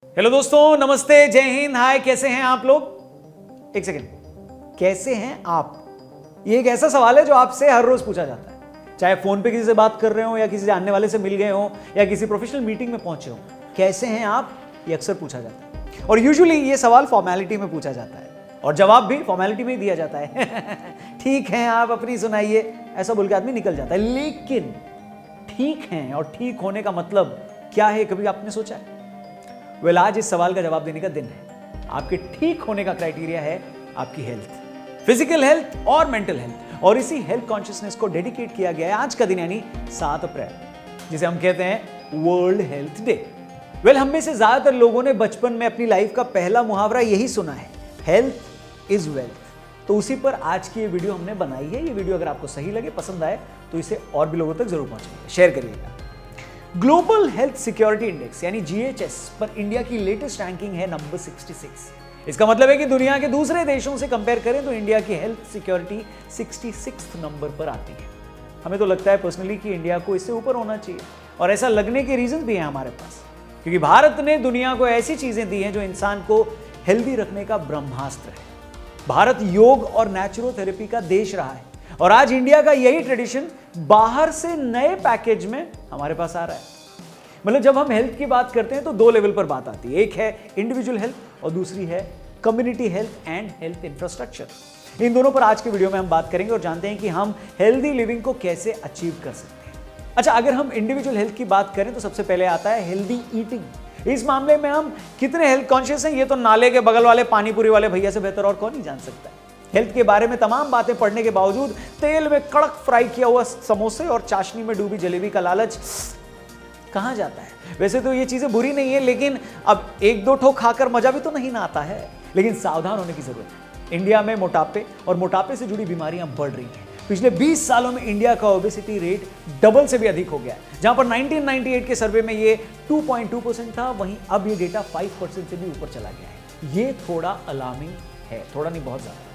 Hello दोस्तों, नमस्ते, जय हिंद, हाय। कैसे हैं आप लोग? एक सेकेंड, कैसे हैं आप? ये एक ऐसा सवाल है जो आपसे हर रोज पूछा जाता है, चाहे फोन पे किसी से बात कर रहे हो या किसी जानने वाले से मिल गए हो या किसी प्रोफेशनल मीटिंग में पहुंचे हो। कैसे हैं आप, ये अक्सर पूछा जाता है और यूजुअली ये सवाल फॉर्मेलिटी में पूछा जाता है और जवाब भी फॉर्मेलिटी में ही दिया जाता है। ठीक है, आप अपनी सुनाइए, ऐसा बोल के आदमी निकल जाता है। लेकिन ठीक है और ठीक होने का मतलब क्या है, कभी आपने सोचा है? आज इस सवाल का जवाब देने का दिन है। आपके ठीक होने का क्राइटेरिया है आपकी हेल्थ, फिजिकल हेल्थ और मेंटल हेल्थ, और इसी हेल्थ कॉन्शियसनेस को डेडिकेट किया गया है आज का दिन यानी 7 अप्रैल, जिसे हम कहते हैं वर्ल्ड हेल्थ डे। हम में से ज्यादातर लोगों ने बचपन में अपनी लाइफ का पहला मुहावरा यही सुना है, हेल्थ इज वेल्थ। तो उसी पर आज की ये वीडियो हमने बनाई है। ये वीडियो अगर आपको सही लगे, पसंद आए, तो इसे और भी लोगों तक जरूर पहुंचाइए, शेयर करिएगा। ग्लोबल हेल्थ सिक्योरिटी इंडेक्स यानी GHS पर इंडिया की लेटेस्ट रैंकिंग है नंबर 66। इसका मतलब है कि दुनिया के दूसरे देशों से कंपेयर करें तो इंडिया की हेल्थ सिक्योरिटी 66 नंबर पर आती है। हमें तो लगता है पर्सनली कि इंडिया को इससे ऊपर होना चाहिए, और ऐसा लगने के रीजन भी है हमारे पास, क्योंकि भारत ने दुनिया को ऐसी चीजें दी हैं जो इंसान को हेल्दी रखने का ब्रह्मास्त्र है। भारत योग और नेचुरोथेरेपी का देश रहा है, और आज इंडिया का यही ट्रेडिशन बाहर से नए पैकेज में हमारे पास आ रहा है। मतलब जब हम हेल्थ की बात करते हैं तो 2 लेवल पर बात आती है, एक है इंडिविजुअल हेल्थ और दूसरी है community health and health infrastructure. इन दोनों पर आज के वीडियो में हम बात करेंगे और जानते हैं कि हम हेल्दी लिविंग को कैसे अचीव कर सकते हैं। अच्छा, अगर हम इंडिविजुअल हेल्थ की बात करें तो सबसे पहले आता है हेल्दी ईटिंग। इस मामले में हम कितने हेल्थ कॉन्शियस हैं, ये तो नाले के बगल वाले पानीपुरी वाले भैया से बेहतर और कौन ही जान सकता है। हेल्थ के बारे में तमाम बातें पढ़ने के बावजूद तेल में कड़क फ्राई किया हुआ समोसे और चाशनी में डूबी जलेबी का लालच कहां जाता है? वैसे तो ये चीजें बुरी नहीं है, लेकिन अब 1-2 ठोक खाकर मजा भी तो नहीं ना आता है। लेकिन सावधान होने की जरूरत है। इंडिया में मोटापे और मोटापे से जुड़ी बीमारियां बढ़ रही हैं। पिछले 20 सालों में इंडिया का ओबेसिटी रेट डबल से भी अधिक हो गया है। जहां पर 1998 के सर्वे में ये 2.2% था, वहीं अब ये डेटा 5% से भी ऊपर चला गया है। ये थोड़ा अलार्मिंग है, थोड़ा नहीं, बहुत ज्यादा।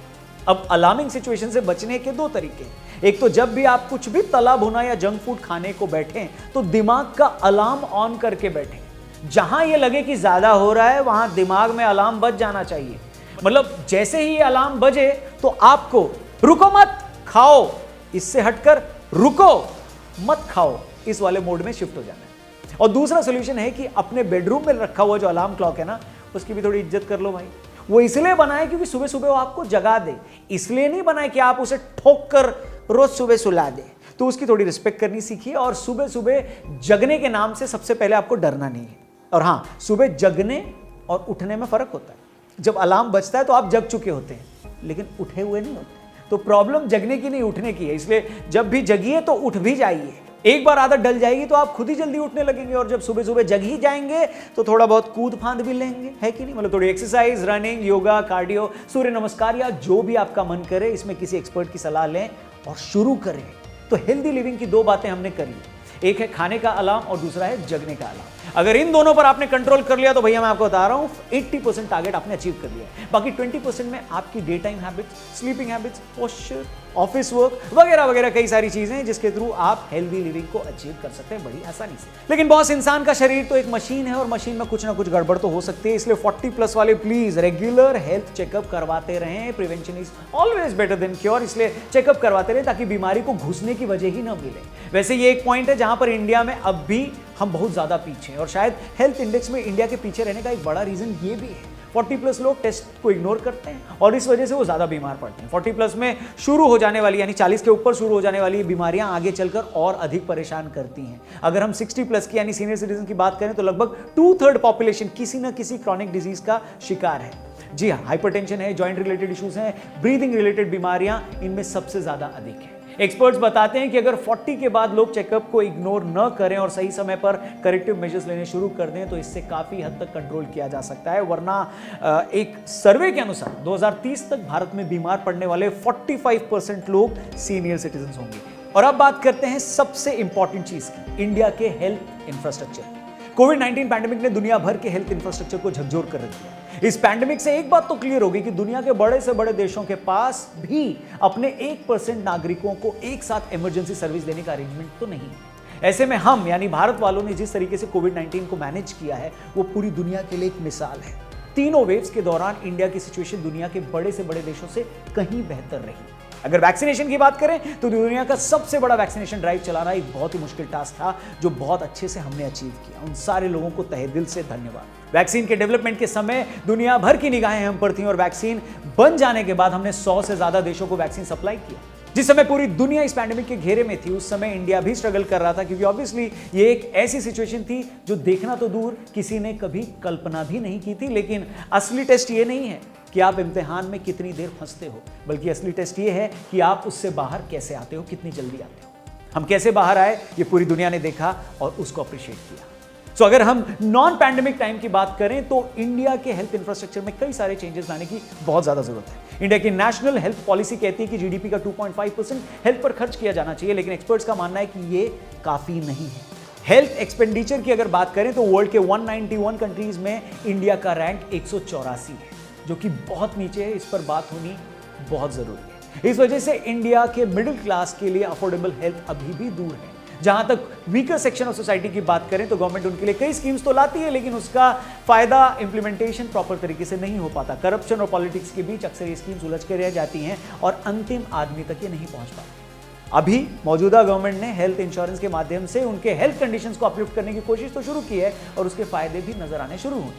अब अलार्मिंग सिचुएशन से बचने के 2 तरीके हैं। एक तो जब भी आप कुछ भी तला भुना या जंक फूड खाने को बैठें तो दिमाग का अलार्म ऑन करके बैठें। जहां ये लगे कि ज्यादा हो रहा है वहां दिमाग में अलार्म बज जाना चाहिए। मतलब जैसे ही ये अलार्म बजे तो आपको रुको मत खाओ, इससे हटकर रुको मत खाओ, इस वाले मोड में शिफ्ट हो जाना है। और दूसरा सोल्यूशन है कि अपने बेडरूम में रखा हुआ जो अलार्म क्लॉक है ना, उसकी भी थोड़ी इज्जत कर लो भाई। वो इसलिए बनाए क्योंकि सुबह सुबह वो आपको जगा दे, इसलिए नहीं बनाए कि आप उसे ठोक कर रोज सुबह सुला दे। तो उसकी थोड़ी रिस्पेक्ट करनी सीखिए, और सुबह सुबह जगने के नाम से सबसे पहले आपको डरना नहीं है। और हाँ, सुबह जगने और उठने में फर्क होता है। जब अलार्म बजता है तो आप जग चुके होते हैं, लेकिन उठे हुए नहीं होते। तो प्रॉब्लम जगने की नहीं, उठने की है। इसलिए जब भी जगिए तो उठ भी जाइए। एक बार आदत डल जाएगी तो आप खुद ही जल्दी उठने लगेंगे, और जब सुबह सुबह जग ही जाएंगे तो थोड़ा बहुत कूद फांद भी लेंगे, है कि नहीं? मतलब थोड़ी एक्सरसाइज, रनिंग, योगा, कार्डियो, सूर्य नमस्कार या जो भी आपका मन करे, इसमें किसी एक्सपर्ट की सलाह लें और शुरू करें। तो हेल्दी लिविंग की 2 बातें हमने करी, एक है खाने का अलार्म और दूसरा है जगने का अलार्म। अगर इन दोनों पर आपने कंट्रोल कर लिया तो भैया मैं आपको बता रहा हूं 80% टारगेट आपने अचीव कर लिया। बाकी 20% में आपकी day time habits, sleeping habits, posture, office work वगैरह वगैरह कई सारी चीजें हैं जिसके थ्रू आप हेल्दी लिविंग को अचीव कर सकते हैं बड़ी आसानी से। लेकिन बॉस, इंसान का शरीर तो एक मशीन है और मशीन में कुछ ना कुछ गड़बड़ तो हो सकती है। इसलिए 40+ वाले प्लीज रेगुलर हेल्थ चेकअप करवाते रहें। Prevention is always better than cure. इसलिए चेकअप करवाते रहें ताकि बीमारी को घुसने की वजह ही ना मिले। वैसे ये एक पॉइंट है जहां पर इंडिया में अब भी हम बहुत ज्यादा पीछे हैं, और शायद हेल्थ इंडेक्स में इंडिया के पीछे रहने का एक बड़ा रीजन ये भी है। 40+ लोग टेस्ट को इग्नोर करते हैं और इस वजह से वो ज्यादा बीमार पड़ते हैं। 40+ में शुरू हो जाने वाली, यानी 40 के ऊपर शुरू हो जाने वाली बीमारियां आगे चलकर और अधिक परेशान करती हैं। अगर हम 60+ की यानी सीनियर सिटीजन की बात करें तो लगभग 2/3 पॉपुलेशन किसी न किसी क्रॉनिक डिजीज का शिकार है। जी हाँ, हाइपरटेंशन है, जॉइंट रिलेटेड इश्यूज हैं, ब्रीदिंग रिलेटेड बीमारियां इनमें सबसे ज्यादा अधिक है। एक्सपर्ट्स बताते हैं कि अगर 40 के बाद लोग चेकअप को इग्नोर न करें और सही समय पर करेक्टिव मेजर्स लेने शुरू कर दें तो इससे काफी हद तक कंट्रोल किया जा सकता है। वरना एक सर्वे के अनुसार 2030 तक भारत में बीमार पड़ने वाले 45% लोग सीनियर सिटीजन होंगे। और अब बात करते हैं सबसे इंपॉर्टेंट चीज की, इंडिया के हेल्थ इंफ्रास्ट्रक्चर। कोविड-19 पैंडेमिक ने दुनिया भर के हेल्थ इंफ्रास्ट्रक्चर को झकझोर कर रख दिया। इस पैंडेमिक से एक बात तो क्लियर होगी कि दुनिया के बड़े से बड़े देशों के पास भी अपने 1% नागरिकों को एक साथ इमरजेंसी सर्विस देने का अरेंजमेंट तो नहीं है। ऐसे में हम यानी भारत वालों ने जिस तरीके से कोविड-19 को मैनेज किया है वो पूरी दुनिया के लिए एक मिसाल है। तीनों वेव्स के दौरान इंडिया की सिचुएशन दुनिया के बड़े से बड़े देशों से कहीं बेहतर रही। अगर वैक्सीनेशन की बात करें तो दुनिया का सबसे बड़ा वैक्सीनेशन ड्राइव चलाना एक बहुत ही मुश्किल टास्क था, जो बहुत अच्छे से हमने अचीव किया। उन सारे लोगों को तहे दिल से धन्यवाद। वैक्सीन के डेवलपमेंट के समय दुनिया भर की निगाहें हम पर थीं और वैक्सीन बन जाने के बाद हमने 100 से ज्यादा देशों को वैक्सीन सप्लाई किया। जिस समय पूरी दुनिया इस पैंडेमिक के घेरे में थी उस समय इंडिया भी स्ट्रगल कर रहा था, क्योंकि ऑब्वियसली ये एक ऐसी सिचुएशन थी जो देखना तो दूर किसी ने कभी कल्पना भी नहीं की थी। लेकिन असली टेस्ट ये नहीं है कि आप इम्तिहान में कितनी देर फंसते हो, बल्कि असली टेस्ट ये है कि आप उससे बाहर कैसे आते हो, कितनी जल्दी आते हो। हम कैसे बाहर आए ये पूरी दुनिया ने देखा और उसको अप्रिशिएट किया। सो अगर हम नॉन पैंडेमिक टाइम की बात करें तो इंडिया के हेल्थ इंफ्रास्ट्रक्चर में कई सारे चेंजेस लाने की बहुत ज्यादा जरूरत है। इंडिया की नेशनल हेल्थ पॉलिसी कहती है कि जीडीपी का 2.5% हेल्थ पर खर्च किया जाना चाहिए, लेकिन एक्सपर्ट्स का मानना है कि ये काफी नहीं है। हेल्थ एक्सपेंडिचर की अगर बात करें तो वर्ल्ड के 191 कंट्रीज में इंडिया का रैंक 184 है, जो कि बहुत नीचे है। इस पर बात होनी बहुत जरूरी है। इस वजह से इंडिया के मिडिल क्लास के लिए अफोर्डेबल हेल्थ अभी भी दूर है। जहां तक वीकर सेक्शन ऑफ सोसाइटी की बात करें तो गवर्नमेंट उनके लिए कई स्कीम्स तो लाती है, लेकिन उसका फायदा इंप्लीमेंटेशन प्रॉपर तरीके से नहीं हो पाता। करप्शन और पॉलिटिक्स के बीच अक्सर ये स्कीम्स उलझ कर रह जाती हैं और अंतिम आदमी तक ये नहीं पहुंच पाती। अभी मौजूदा गवर्नमेंट ने हेल्थ इंश्योरेंस के माध्यम से उनके हेल्थ कंडीशंस को अपलिफ्ट करने की कोशिश तो शुरू की है और उसके फायदे भी नजर आने शुरू हुए।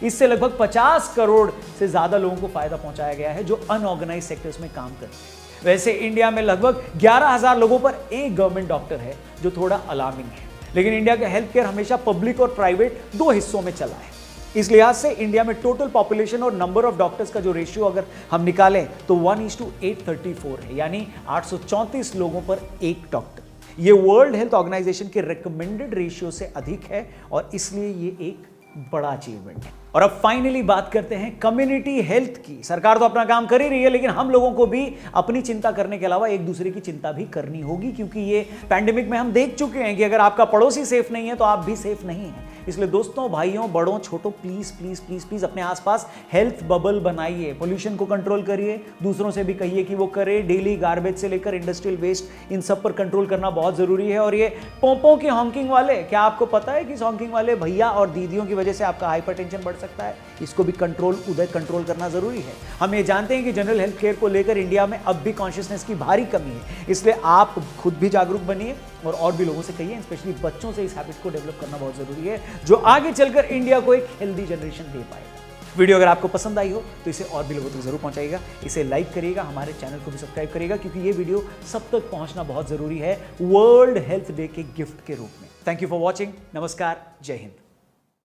इससे लगभग 50 करोड़ से ज्यादा लोगों को फायदा पहुंचाया गया है जो अनऑर्गेनाइज सेक्टर्स में काम करते हैं। वैसे इंडिया में लगभग 11,000 लोगों पर एक गवर्नमेंट डॉक्टर है, जो थोड़ा अलार्मिंग है। लेकिन इंडिया का हेल्थ केयर हमेशा पब्लिक और प्राइवेट दो हिस्सों में चला है। इस लिहाज से इंडिया में टोटल पॉपुलेशन और नंबर ऑफ डॉक्टर्स का जो रेशियो अगर हम निकालें तो 1:834 है, यानी 834 लोगों पर एक डॉक्टर। ये वर्ल्ड हेल्थ ऑर्गेनाइजेशन के रिकमेंडेड रेशियो से अधिक है और इसलिए ये एक बड़ा अचीवमेंट है। और अब फाइनली बात करते हैं कम्युनिटी हेल्थ की। सरकार तो अपना काम कर ही रही है, लेकिन हम लोगों को भी अपनी चिंता करने के अलावा एक दूसरे की चिंता भी करनी होगी, क्योंकि ये पैंडेमिक में हम देख चुके हैं कि अगर आपका पड़ोसी सेफ नहीं है तो आप भी सेफ नहीं हैं। इसलिए दोस्तों, भाइयों, बड़ों, छोटों, प्लीज प्लीज प्लीज प्लीज अपने आसपास हेल्थ बबल बनाइए। पोल्यूशन को कंट्रोल करिए, दूसरों से भी कहिए कि वो करे। डेली गार्बेज से लेकर इंडस्ट्रियल वेस्ट, इन सब पर कंट्रोल करना बहुत जरूरी है। और ये पोंपों की हॉकिंग वाले, क्या आपको पता है कि हॉकिंग वाले भैया और दीदियों की वजह से आपका हाइपरटेंशन बढ़ सकता है? इसको भी कंट्रोल करना जरूरी है। हम ये जानते हैं कि जनरल हेल्थ केयर को लेकर इंडिया में अब भी कॉन्शियसनेस की भारी कमी है, इसलिए आप खुद भी जागरूक बनिए और भी लोगों से कहिए। स्पेशली बच्चों से इस हैबिट को डेवलप करना बहुत जरूरी है, जो आगे चलकर इंडिया को एक हेल्दी जनरेशन दे पाएगा। वीडियो अगर आपको पसंद आई हो तो इसे और भी लोगों तक जरूर पहुंचाइएगा। इसे लाइक करिएगा, हमारे चैनल को भी सब्सक्राइब करिएगा, क्योंकि ये वीडियो सब तक पहुंचना बहुत जरूरी है वर्ल्ड हेल्थ डे के गिफ्ट के रूप में। Thank you for watching. नमस्कार, जय हिंद।